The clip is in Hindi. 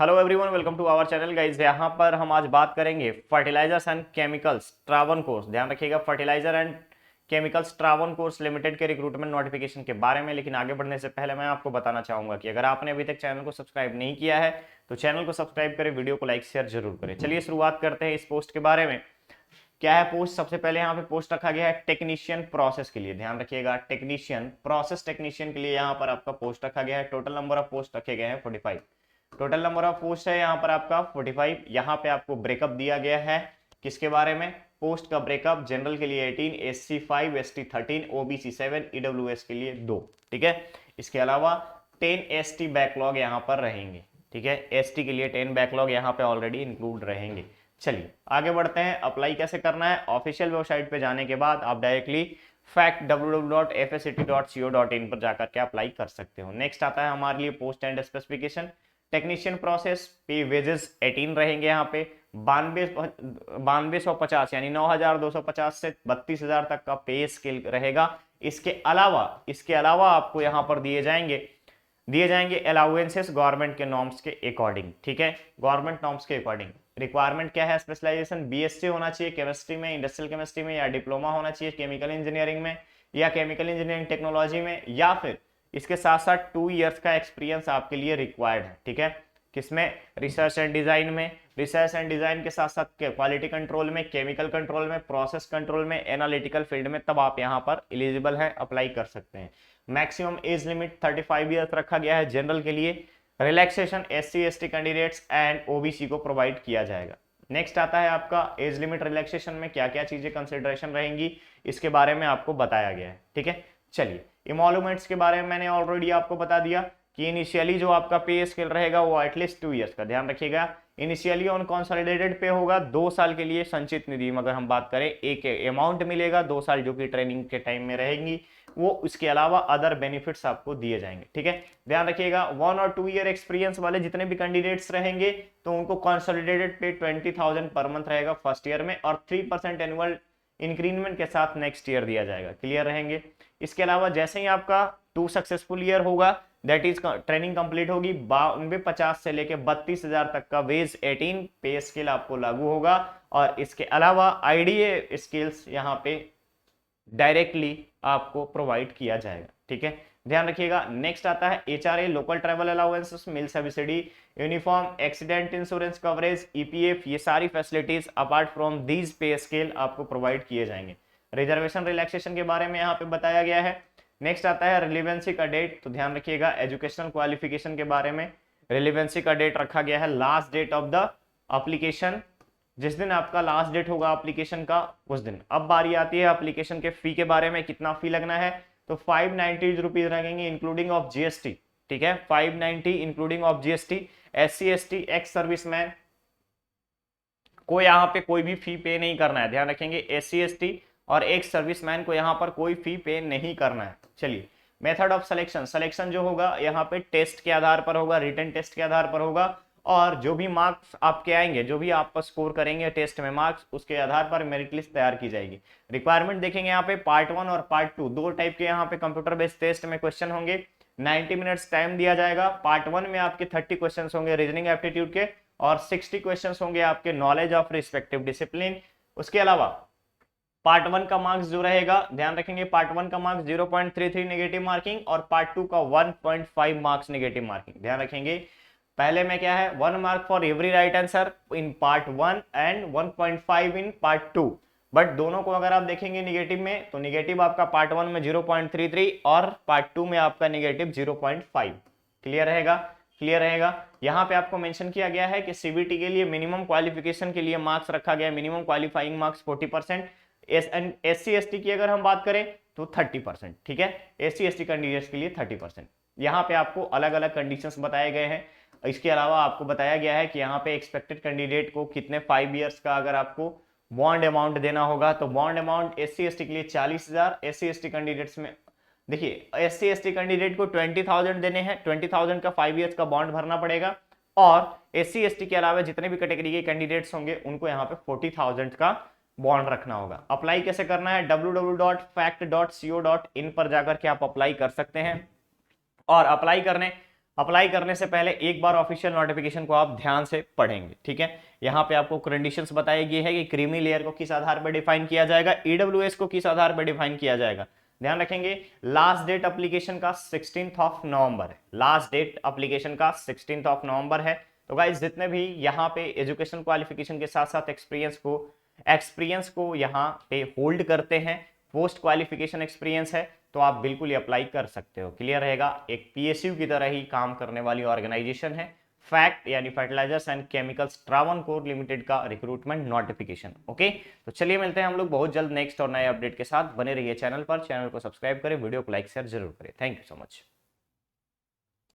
Hello everyone, welcome to our channel guys. यहाँ पर हम आज बात करेंगे fertilisers and chemicals Travancore. ध्यान रखिएगा, fertiliser and chemicals Travancore limited के रिक्रूटमेंट नोटिफिकेशन के बारे में। लेकिन आगे बढ़ने से पहले मैं आपको बताना चाहूंगा कि अगर आपने अभी तक चैनल को सब्सक्राइब नहीं किया है तो चैनल को सब्सक्राइब करें, वीडियो को लाइक शेयर जरूर करें। चलिए शुरुआत करते हैं इस पोस्ट के बारे में। क्या है पोस्ट? सबसे पहले यहाँ पे पोस्ट रखा गया है टेक्नीशियन प्रोसेस के लिए। ध्यान रखिएगा, टेक्नीशियन प्रोसेस टेक्नीशियन के लिए यहाँ पर आपका पोस्ट रखा गया है। टोटल नंबर ऑफ पोस्ट रखे गए हैं 45। टोटल नंबर ऑफ पोस्ट है यहाँ पर आपका 45। यहाँ पे आपको ब्रेकअप दिया गया है किसके बारे में? पोस्ट का ब्रेकअप, जनरल के लिए 18, एससी 5, एसटी 13, ओबीसी 7, ईडब्ल्यूएस के लिए 2। ठीक है, इसके अलावा 10 एसटी बैकलॉग यहाँ पर रहेंगे। ठीक है, एसटी के लिए 10 बैकलॉग यहाँ पे ऑलरेडी इंक्लूड रहेंगे। चलिए आगे बढ़ते हैं। अप्लाई कैसे करना है? ऑफिशियल वेबसाइट पे जाने के बाद आप डायरेक्टली फैक्ट www.fsct.co.in पर जाकर के अप्लाई कर सकते हो। नेक्स्ट आता है हमारे लिए post and specification. Technician process पे वेजेस 18 रहेंगे यहाँ पे। 9250 यानी 9250 से 32,000 तक का पे स्केल रहेगा। इसके अलावा आपको यहाँ पर दिए जाएंगे अलाउंसेस गवर्नमेंट के नॉर्म्स के अकॉर्डिंग। ठीक है, गवर्नमेंट नॉर्म्स के अकॉर्डिंग। रिक्वायरमेंट क्या है? स्पेशलाइजेशन बीएससी होना चाहिए केमिस्ट्री में, इंडस्ट्रियल केमिस्ट्री में, या डिप्लोमा होना चाहिए केमिकल इंजीनियरिंग में या केमिकल इंजीनियरिंग टेक्नोलॉजी में, या फिर इसके साथ साथ 2 इयर्स का एक्सपीरियंस आपके लिए रिक्वायर्ड है। ठीक है, किसमें? रिसर्च एंड डिजाइन में। रिसर्च एंड डिजाइन के साथ साथ क्वालिटी कंट्रोल में, केमिकल कंट्रोल में, प्रोसेस कंट्रोल में, एनालिटिकल फील्ड में, तब आप यहाँ पर एलिजिबल हैं, अप्लाई कर सकते हैं। मैक्सिमम एज लिमिट 35 ईयर्स रखा गया है जनरल के लिए। Relaxation SC ST candidates and OBC को प्रोवाइड किया जाएगा। नेक्स्ट आता है आपका एज लिमिट रिलैक्सेशन में क्या क्या चीजें कंसिडरेशन रहेंगी, इसके बारे में आपको बताया गया है। ठीक है, चलिए इमोलूमेंट्स के बारे में मैंने ऑलरेडी आपको बता दिया कि इनिशियली जो आपका पे स्केल रहेगा वो एटलीस्ट 2 इयर्स का। ध्यान रखिएगा, इनिशियली ऑन कंसोलिडेटेड पे होगा 2 साल के लिए। संचित निधि में अगर हम बात करें एक अमाउंट मिलेगा 2 साल जो कि ट्रेनिंग के टाइम में रहेंगी वो। उसके अलावा अदर बेनिफिट्स आपको दिए जाएंगे। ठीक है, ध्यान रखिएगा 1 और 2 ईयर एक्सपीरियंस वाले जितने भी कैंडिडेट्स रहेंगे तो उनको कंसोलिडेटेड पे 20,000 पर मंथ रहेगा फर्स्ट ईयर में, और 3% एनुअल इंक्रीमेंट के साथ नेक्स्ट ईयर दिया जाएगा। क्लियर रहेंगे? इसके अलावा जैसे ही आपका 2 सक्सेसफुल ईयर होगा, दैट इज ट्रेनिंग कंप्लीट होगी, 5250 से लेके 32,000 तक का वेज 18 पे स्केल आपको लागू होगा। और इसके अलावा आईडीए स्किल्स यहाँ पे डायरेक्टली आपको प्रोवाइड किया जाएगा। ठीक है, ध्यान रखिएगा। नेक्स्ट आता है HRA, local travel allowances, meal subsidy, uniform, accident insurance coverage, EPF, ये सारी facilities apart from these pay scale आपको प्रोवाइड किए जाएंगे। रिजर्वेशन रिलैक्सेशन के बारे में यहाँ पे बताया गया है। नेक्स्ट आता है रिलीवेंसी का डेट। तो ध्यान रखिएगा एजुकेशनल क्वालिफिकेशन के बारे में रिलीवेंसी का डेट रखा गया है last date of the application. जिस दिन आपका लास्ट डेट होगा एप्लीकेशन का उस दिन। अब बारी आती है एप्लीकेशन के फी के बारे में, कितना फी लगना है? तो 590 रुपीज लगेंगे इंक्लूडिंग ऑफ जीएसटी। ठीक है, 590 including of GST. SC ST ex serviceman को यहाँ पे कोई भी फी पे नहीं करना है। ध्यान रखेंगे, एससी एसटी और एक्स सर्विसमैन को यहाँ पर कोई फी पे नहीं करना है। चलिए, मेथड ऑफ सिलेक्शन जो होगा यहाँ पे टेस्ट के आधार पर होगा, रिटन टेस्ट के आधार पर होगा, और जो भी मार्क्स आपके आएंगे, जो भी आप स्कोर करेंगे टेस्ट में मार्क्स, उसके आधार पर मेरिट लिस्ट तैयार की जाएगी। रिक्वायरमेंट देखेंगे यहाँ पे पार्ट 1 और पार्ट 2 दो टाइप के यहाँ पे कंप्यूटर बेस्ड टेस्ट में क्वेश्चन होंगे। 90 मिनट्स टाइम दिया जाएगा। पार्ट 1 में आपके 30 क्वेश्चन होंगे रीजनिंग एप्टीट्यूड के, और 60 क्वेश्चन होंगे आपके नॉलेज ऑफ रिस्पेक्टिव डिसिप्लिन। उसके अलावा पार्ट 1 का मार्क्स जो रहेगा, ध्यान रखेंगे, पार्ट 1 का मार्क्स 0.33 नेगेटिव मार्किंग, और पार्ट 2 का 1.5 मार्क्स नेगेटिव मार्किंग। ध्यान रखेंगे, पहले में क्या है 1 mark for every right answer in part 1 and 1.5 in part 2। But दोनों को अगर आप देखेंगे निगेटिव में, तो निगेटिव आपका पार्ट 1 में 0.33 और पार्ट 2 में आपका निगेटिव 0.5। क्लियर रहेगा? क्लियर रहेगा। यहाँ पे आपको मेंशन किया गया है कि सीबीटी के लिए मिनिमम क्वालिफिकेशन के लिए मार्क्स रखा गया है, minimum qualifying marks 40%। SC ST की अगर हम बात करें तो 30%। ठीक है, एससी एसटी कैंडिडेट्स के लिए 30%। यहाँ पे आपको अलग अलग कंडीशंस बताए गए हैं। इसके अलावा आपको बताया गया है कि यहाँ पे एक्सपेक्टेड कैंडिडेट को कितने 5 इयर्स का अगर आपको बॉन्ड अमाउंट देना होगा, तो बॉन्ड अमाउंट एससी एसटी के लिए 40,000। एससी एसटी कैंडिडेट्स में देखिए, एससी एसटी कैंडिडेट को 20,000 देने हैं, 20,000 का 5 इयर्स का बॉन्ड भरना पड़ेगा। और एससी एसटी के अलावा जितने भी कैटेगरी के कैंडिडेट्स होंगे उनको यहाँ पे 40,000 का बॉन्ड रखना होगा। अप्लाई कैसे करना है? www.fact.co.in पर जाकर के आप अप्लाई कर सकते हैं। और अप्लाई करने अप्लाई करने से पहले एक बार ऑफिशियल नोटिफिकेशन को आप ध्यान से पढ़ेंगे, ठीक है। यहाँ पे आपको कंडीशंस बताई गई है कि क्रीमी लेयर को किस आधार पर डिफाइन किया जाएगा, ईडब्ल्यूएस को किस आधार पर डिफाइन किया जाएगा। ध्यान रखेंगे लास्ट डेट एप्लीकेशन का 16 ऑफ नवंबर है, लास्ट डेट एप्लीकेशन का 16 ऑफ नवंबर है। तो गाइस जितने भी यहाँ पे एजुकेशन क्वालिफिकेशन के साथ साथ एक्सपीरियंस को यहाँ पे होल्ड करते हैं, पोस्ट क्वालिफिकेशन एक्सपीरियंस है, तो आप बिल्कुल ही अप्लाई कर सकते हो। क्लियर रहेगा। एक पीएसयू की तरह ही काम करने वाली ऑर्गेनाइजेशन है फैक्ट यानी Fertilisers and Chemicals Travancore Limited का रिक्रूटमेंट नोटिफिकेशन। ओके, तो चलिए मिलते हैं हम लोग बहुत जल्द नेक्स्ट और नए अपडेट के साथ। बने रहिए चैनल पर, चैनल को सब्सक्राइब करें, वीडियो को लाइक शेयर जरूर करें। Thank you so much.